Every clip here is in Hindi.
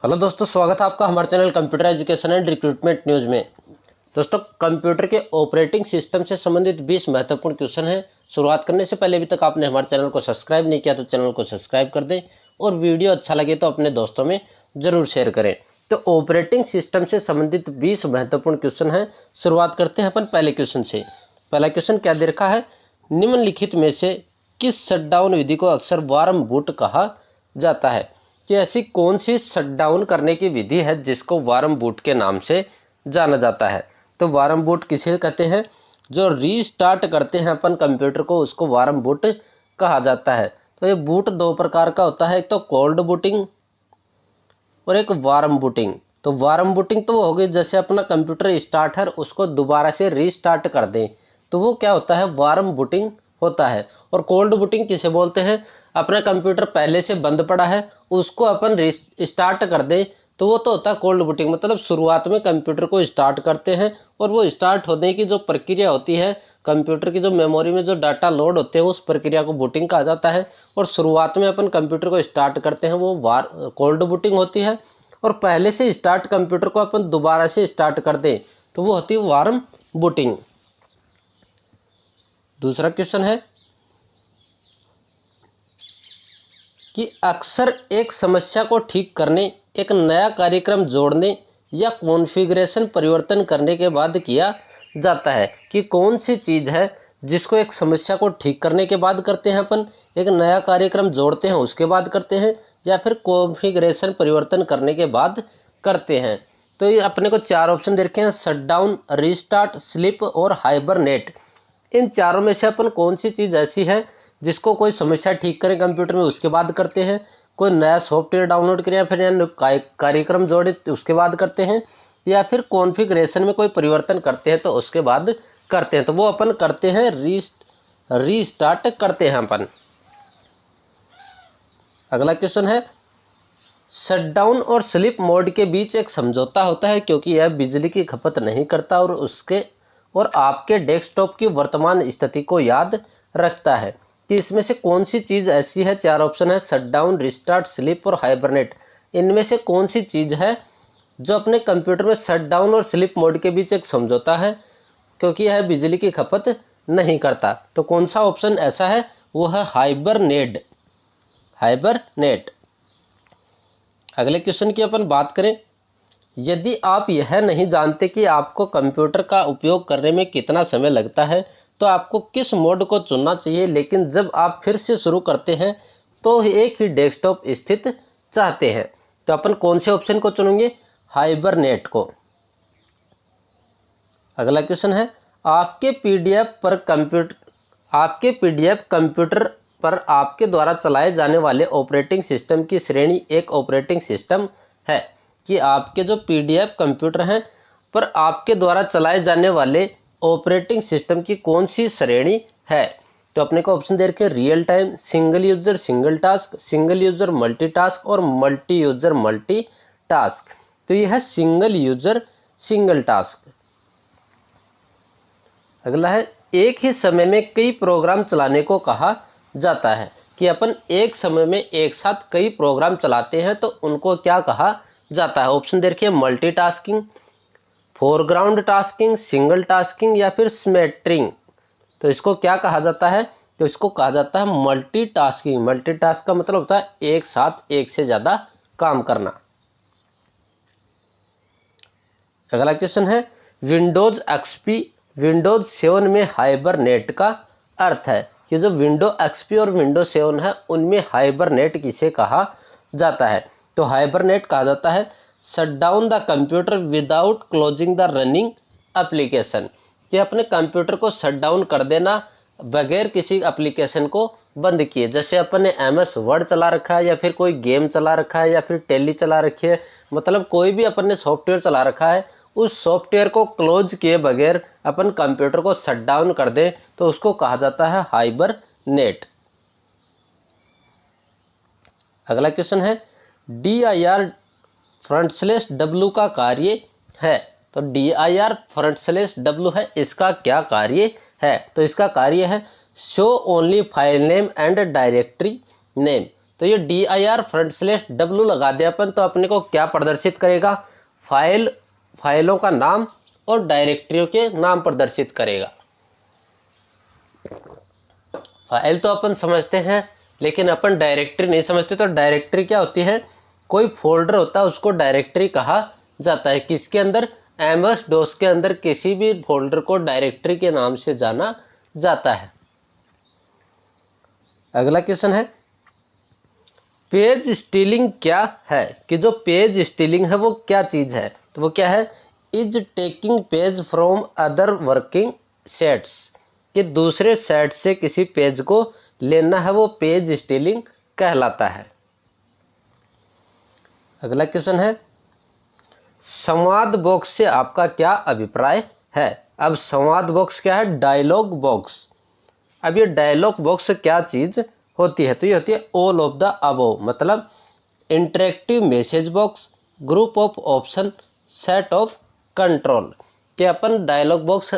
हेलो दोस्तों, स्वागत है आपका हमारे channel computer education and recruitment news में। दोस्तों, कंप्यूटर के ऑपरेटिंग सिस्टम से संबंधित 20 महत्वपूर्ण क्वेश्चन हैं। शुरुआत करने से पहले अभी तक आपने हमारे चैनल को सब्सक्राइब नहीं किया तो चैनल को सब्सक्राइब कर दें और वीडियो अच्छा लगे तो अपने दोस्तों में जरूर शेयर करें। तो ऑपरेटिंग सिस्टम से संबंधित 20 महत्वपूर्ण क्वेश्चन हैं। शुरुआत करते हैं अपन पहले क्वेश्चन से। पहला क्वेश्चन क्या दे रखा है, निम्नलिखित में से किस शटडाउन विधि को अक्सर वार्म बूट कहा जाता है? कि ऐसी कौन सी शटडाउन करने की विधि है जिसको वार्म बूट के नाम से जाना जाता है? तो वार्म बूट किसे कहते हैं? जो रीस्टार्ट करते हैं अपन कंप्यूटर को, उसको वार्म बूट कहा जाता है। तो ये बूट दो प्रकार का होता है, एक तो कोल्ड बूटिंग और एक वार्म बूटिंग। तो वार्म बूटिंग तो वो होगी जैसे अपना कंप्यूटर स्टार्ट है उसको दोबारा से रीस्टार्ट कर दें, तो वो क्या होता है, वार्म बूटिंग होता है। और कोल्ड बूटिंग किसे बोलते हैं? अपना कंप्यूटर पहले से बंद पड़ा है, उसको अपन स्टार्ट कर दें, तो वो तो होता है कोल्ड बूटिंग। मतलब शुरुआत में कंप्यूटर को स्टार्ट करते हैं और वो स्टार्ट होने की जो प्रक्रिया होती है, कंप्यूटर की जो मेमोरी में जो डाटा लोड होते हैं उस प्रक्रिया को बूटिंग कहा जाता है। और शुरुआत में अपन कंप्यूटर को स्टार्ट करते हैं वो कोल्ड बूटिंग होती है। और पहले से स्टार्ट कंप्यूटर को अपन दोबारा से स्टार्ट कर दें तो वो होती है वार्म बूटिंग। दूसरा क्वेश्चन है कि अक्सर एक समस्या को ठीक करने, एक नया कार्यक्रम जोड़ने या कॉन्फ़िगरेशन परिवर्तन करने के बाद किया जाता है। कि कौन सी चीज़ है जिसको एक समस्या को ठीक करने के बाद करते हैं अपन, एक नया कार्यक्रम जोड़ते हैं उसके बाद करते हैं, या फिर कॉन्फ़िगरेशन परिवर्तन करने के बाद करते हैं? तो ये अपने को चार ऑप्शन दे रखे हैं, शटडाउन, रीस्टार्ट, स्लीप और हाइबरनेट। इन चारों में से अपन कौन सी चीज़ ऐसी है जिसको कोई समस्या ठीक करें कंप्यूटर में उसके बाद करते हैं, कोई नया सॉफ्टवेयर डाउनलोड करें या फिर कार्यक्रम जोड़े उसके बाद करते हैं, या फिर कॉन्फ़िगरेशन में कोई परिवर्तन करते हैं तो उसके बाद करते हैं? तो वो अपन करते हैं रीस्टार्ट करते हैं अपन। अगला क्वेश्चन है, शटडाउन और स्लीप मोड के बीच एक समझौता होता है क्योंकि यह बिजली की खपत नहीं करता और आपके डेस्कटॉप की वर्तमान स्थिति को याद रखता है। कि इसमें से कौन सी चीज़ ऐसी है? चार ऑप्शन है, शटडाउन, रिस्टार्ट, स्लीप और हाइबरनेट। इनमें से कौन सी चीज़ है जो अपने कंप्यूटर में शटडाउन और स्लीप मोड के बीच एक समझौता है क्योंकि यह बिजली की खपत नहीं करता? तो कौन सा ऑप्शन ऐसा है? वो है हाइबरनेट। अगले क्वेश्चन की अपन बात करें, यदि आप यह नहीं जानते कि आपको कंप्यूटर का उपयोग करने में कितना समय लगता है तो आपको किस मोड को चुनना चाहिए, लेकिन जब आप फिर से शुरू करते हैं तो एक ही डेस्कटॉप स्थित चाहते हैं? तो अपन कौन से ऑप्शन को चुनेंगे? हाइबरनेट को। अगला क्वेश्चन है, आपके पीडीएफ कंप्यूटर पर आपके द्वारा चलाए जाने वाले ऑपरेटिंग सिस्टम की श्रेणी एक ऑपरेटिंग सिस्टम है। कि आपके जो पीडीएफ कंप्यूटर हैं पर आपके द्वारा चलाए जाने वाले ऑपरेटिंग सिस्टम की कौन सी श्रेणी है? तो अपने को ऑप्शन दे रखे, real time, single user single task, single user multitask और मल्टी यूजर मल्टीटास्क। तो यह है सिंगल यूजर सिंगल टास्क। अगला है, एक ही समय में कई प्रोग्राम चलाने को कहा जाता है। कि अपन एक समय में एक साथ कई प्रोग्राम चलाते हैं तो उनको क्या कहा जाता है? ऑप्शन दे रखिए, multitasking, foreground tasking, single tasking या फिर स्मैटरिंग। तो इसको क्या कहा जाता है? तो इसको कहा जाता है मल्टीटास्किंग। मल्टीटास्क का मतलब होता है एक साथ एक से ज्यादा काम करना। अगला क्वेश्चन है, विंडोज एक्सपी विंडोज 7 में हाइबरनेट का अर्थ है। कि जो विंडो एक्सपी और विंडो 7 है उनमें हाइबरनेट किसे कहा जाता है? तो हाइबरनेट कहा जाता है shut down the computer without closing the running application. कि अपने कंप्यूटर को शट डाउन कर देना बगैर किसी एप्लीकेशन को बंद किए। जैसे अपन ने MS वर्ड चला रखा है या फिर कोई गेम चला रखा है या फिर टेली चला रखी है, मतलब कोई भी अपन ने सॉफ्टवेयर चला रखा है, उस सॉफ्टवेयर को क्लोज किए बगैर अपन कंप्यूटर को शट डाउन कर दें तो उसको कहा जाता है हाइबरनेट। अगला क्वेश्चन है, DIR/W का कार्य है। तो DIR/W है, इसका क्या कार्य है? तो इसका कार्य है show only file name and directory name. तो ये dir/w लगा दिया अपन, तो अपने को क्या प्रदर्शित करेगा, फाइलों का नाम और डायरेक्टरियों के नाम प्रदर्शित करेगा। फाइल तो अपन समझते हैं, लेकिन अपन डायरेक्टरी नहीं समझते। तो डायरेक्टरी क्या होती है, कोई फोल्डर होता है उसको डायरेक्टरी कहा जाता है। किसके अंदर, एमएस डॉस के अंदर किसी भी फोल्डर को डायरेक्टरी के नाम से जाना जाता है। अगला क्वेश्चन है, पेज स्टीलिंग क्या है, कि जो पेज स्टीलिंग है वो क्या चीज है। तो वो क्या है, is taking page from other working sets, कि दूसरे सेट से किसी पेज को लेना है, वो पेज स्टीलिंग कहलाता है। अगला क्वेश्चन है, संवाद बॉक्स से आपका क्या अभिप्राय है। अब संवाद बॉक्स क्या है, डायलॉग बॉक्स। अब ये डायलॉग बॉक्स क्या चीज होती है, तो ये होती है ऑल ऑफ द अबव, मतलब interactive message box, group of option, set of control. कि अपन डायलॉग बॉक्स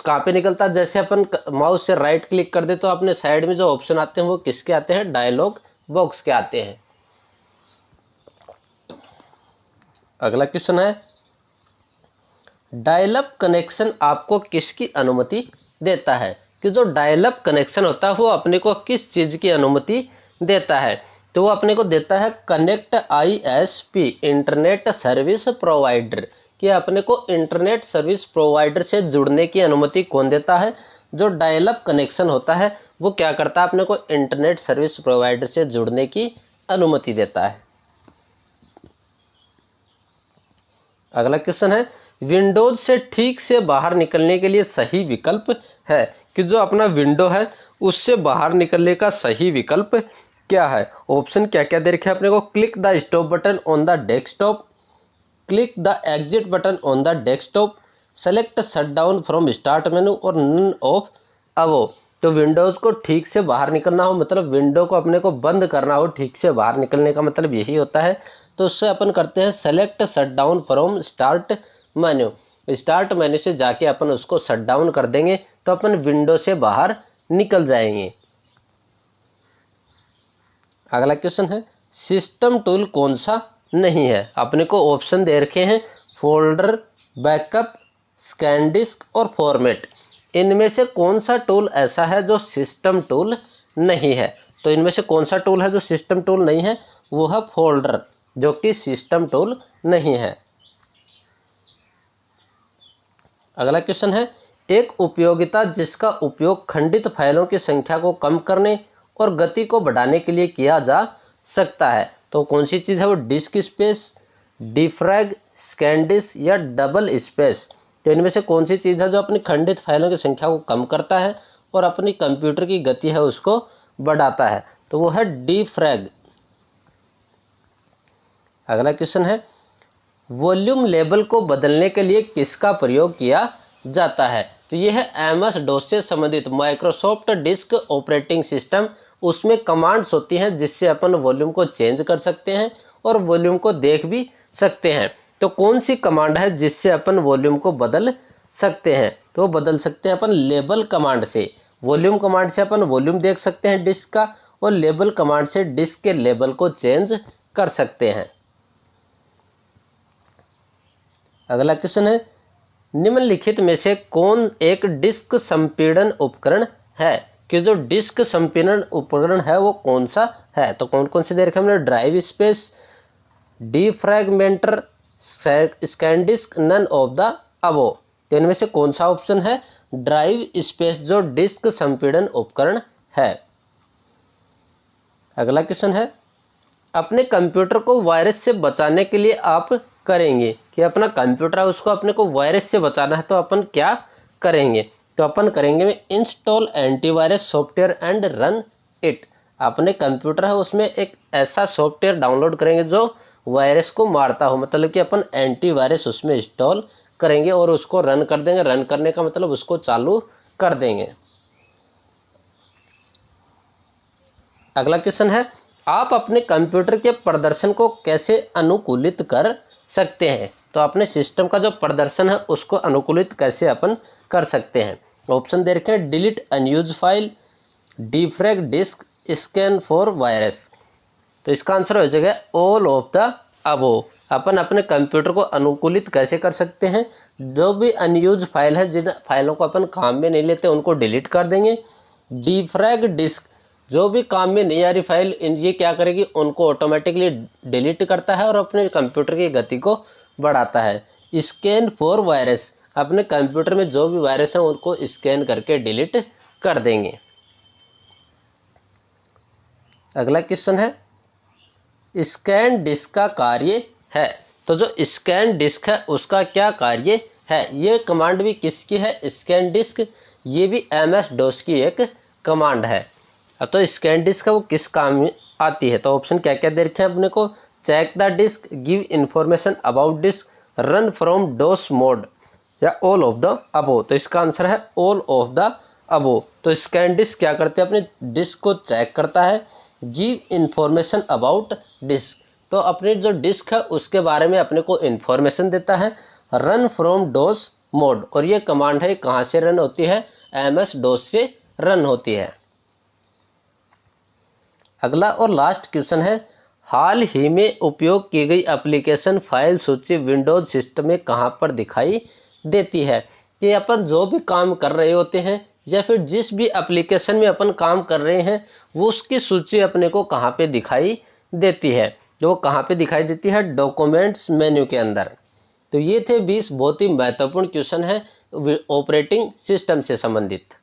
कहाँ पे निकलता है, जैसे अपन माउस से राइट क्लिक कर दे तो अपने साइड में जो ऑप्शन आते हैं वो किसके आते हैं, डायलॉग बॉक्स के आते हैं। अगला क्वेश्चन है, डायल अप कनेक्शन आपको किसकी अनुमति देता है, कि जो डायल अप कनेक्शन होता है वो अपने को किस चीज की अनुमति देता है। तो वो अपने को देता है connect ISP, internet service provider, कि अपने को इंटरनेट सर्विस प्रोवाइडर से जुड़ने की अनुमति कौन देता है, जो डायल अप कनेक्शन होता है वो क्या करता है, अपने को इंटरनेट सर्विस प्रोवाइडर से जुड़ने की अनुमति देता है। अगला क्वेश्चन है, विंडोज से ठीक से बाहर निकलने के लिए सही विकल्प है, कि जो अपना विंडो है उससे बाहर निकलने का सही विकल्प क्या है। ऑप्शन क्या क्या दे रखे हैं अपने को, click the stop button on the desktop, click the exit button on the desktop, select shut down from start menu और नन ऑफ अबव। तो विंडोज को ठीक से बाहर निकलना हो, मतलब विंडो को अपने को बंद करना हो, ठीक से बाहर निकलने का मतलब यही होता है। तो उससे अपन करते हैं select shut down from start menu, start menu से जाके अपन उसको शट डाउन कर देंगे तो अपन विंडो से बाहर निकल जाएंगे। अगला क्वेश्चन है, सिस्टम टूल कौन सा नहीं है। अपने को ऑप्शन दे रखे हैं फोल्डर, बैकअप, स्कैन डिस्क और फॉर्मेट। इनमें से कौन सा टूल ऐसा है जो सिस्टम टूल नहीं है। तो इनमें से कौन सा टूल है जो सिस्टम टूल नहीं है, वो है फोल्डर, जो कि सिस्टम टूल नहीं है। अगला क्वेश्चन है, एक उपयोगिता जिसका उपयोग खंडित फाइलों की संख्या को कम करने और गति को बढ़ाने के लिए किया जा सकता है। तो कौन सी चीज है वो, डिस्क स्पेस, डिफ्रैग, स्कैन डिस्क या डबल स्पेस। तो इनमें से कौन सी चीज है जो अपनी खंडित फाइलों की संख्या को कम करता है और अपनी कंप्यूटर की गति है उसको बढ़ाता है, तो वो है डिफ्रैग। अगला क्वेश्चन है, वॉल्यूम लेवल को बदलने के लिए किसका प्रयोग किया जाता है। तो यह है MS DOS से संबंधित माइक्रोसॉफ्ट डिस्क ऑपरेटिंग सिस्टम। उसमें कमांड्स होती हैं जिससे अपन वॉल्यूम को चेंज कर सकते हैं और वॉल्यूम को देख भी सकते हैं। तो कौन सी कमांड है जिससे अपन वॉल्यूम को बदल सकते हैं, तो बदल सकते हैं अपन लेबल कमांड से। वॉल्यूम कमांड से अपन वॉल्यूम देख सकते हैं डिस्क का, और लेबल कमांड से डिस्क के लेबल को चेंज कर सकते हैं। अगला क्वेश्चन है, निम्नलिखित में से कौन एक डिस्क संपीड़न उपकरण है, कि जो डिस्क संपीड़न उपकरण है वो कौन सा है। तो कौन कौन से दे रखे हमने, drive space, defragmenter, scan disk, none of the above. तो इनमें से कौन सा ऑप्शन है, ड्राइव स्पेस, जो डिस्क संपीड़न उपकरण है। अगला क्वेश्चन है, अपने कंप्यूटर को वायरस से बचाने के लिए आप करेंगे, कि अपना कंप्यूटर है उसको अपने को वायरस से बचाना है तो अपन क्या करेंगे। तो अपन करेंगे install antivirus software and run it. अपने कंप्यूटर है उसमें एक ऐसा सॉफ्टवेयर डाउनलोड करेंगे जो वायरस को मारता हो, मतलब कि अपन एंटीवायरस उसमें इंस्टॉल करेंगे और उसको रन कर देंगे। रन करने का मतलब उसको चालू कर देंगे। अगला क्वेश्चन है, आप अपने कंप्यूटर के प्रदर्शन को कैसे अनुकूलित कर सकते हैं। तो अपने सिस्टम का जो प्रदर्शन है उसको अनुकूलित कैसे अपन कर सकते हैं। ऑप्शन दे रखे हैं, delete unused file, defrag disk, scan for virus. तो इसका आंसर हो जाएगा ऑल ऑफ द अबोव। अपन अपने कंप्यूटर को अनुकूलित कैसे कर सकते हैं, जो भी अनयूज फाइल है, जिन फाइलों को अपन काम में नहीं लेते उनको डिलीट कर देंगे। डिफ्रैग डिस्क, जो भी काम में नहीं आ रही फाइल ये क्या करेगी, उनको ऑटोमेटिकली डिलीट करता है और अपने कंप्यूटर की गति को बढ़ाता है। स्कैन फॉर वायरस, अपने कंप्यूटर में जो भी वायरस है उनको स्कैन करके डिलीट कर देंगे। अगला क्वेश्चन है स्कैन डिस्क का कार्य है। तो जो स्कैन डिस्क है उसका क्या कार्य है, ये कमांड भी किसकी है, स्कैन डिस्क, ये भी एमएस डॉस की एक कमांड है। अब तो स्कैन डिस्क है वो किस काम में आती है, तो ऑप्शन क्या क्या दे रखे हैं अपने को, check the disk, give information about disk, run from DOS mode, या ऑल ऑफ द अबो। तो इसका आंसर है ऑल ऑफ द अबो। तो स्कैन डिस्क क्या करते हैं, अपने डिस्क को चेक करता है, गिव इंफॉर्मेशन अबाउट डिस्क, तो अपने जो डिस्क है उसके बारे में अपने को इंफॉर्मेशन देता है, रन फ्रॉम डॉस मोड, और ये कमांड है कहाँ से रन होती है, एमएस डॉस से रन होती है। अगला और लास्ट क्वेश्चन है हाल ही में उपयोग की गई एप्लीकेशन फाइल सूची विंडोज सिस्टम में कहां पर दिखाई देती है। कि अपन जो भी काम कर रहे होते हैं या फिर जिस भी एप्लीकेशन में अपन काम कर रहे हैं वो उसकी सूची अपने को कहां पे दिखाई देती है, जो कहां पे दिखाई देती है, डॉक्यूमेंट्स मेन्यू के अंदर। तो ये थे 20 बहुत ही महत्वपूर्ण क्वेश्चन है ऑपरेटिंग सिस्टम से संबंधित।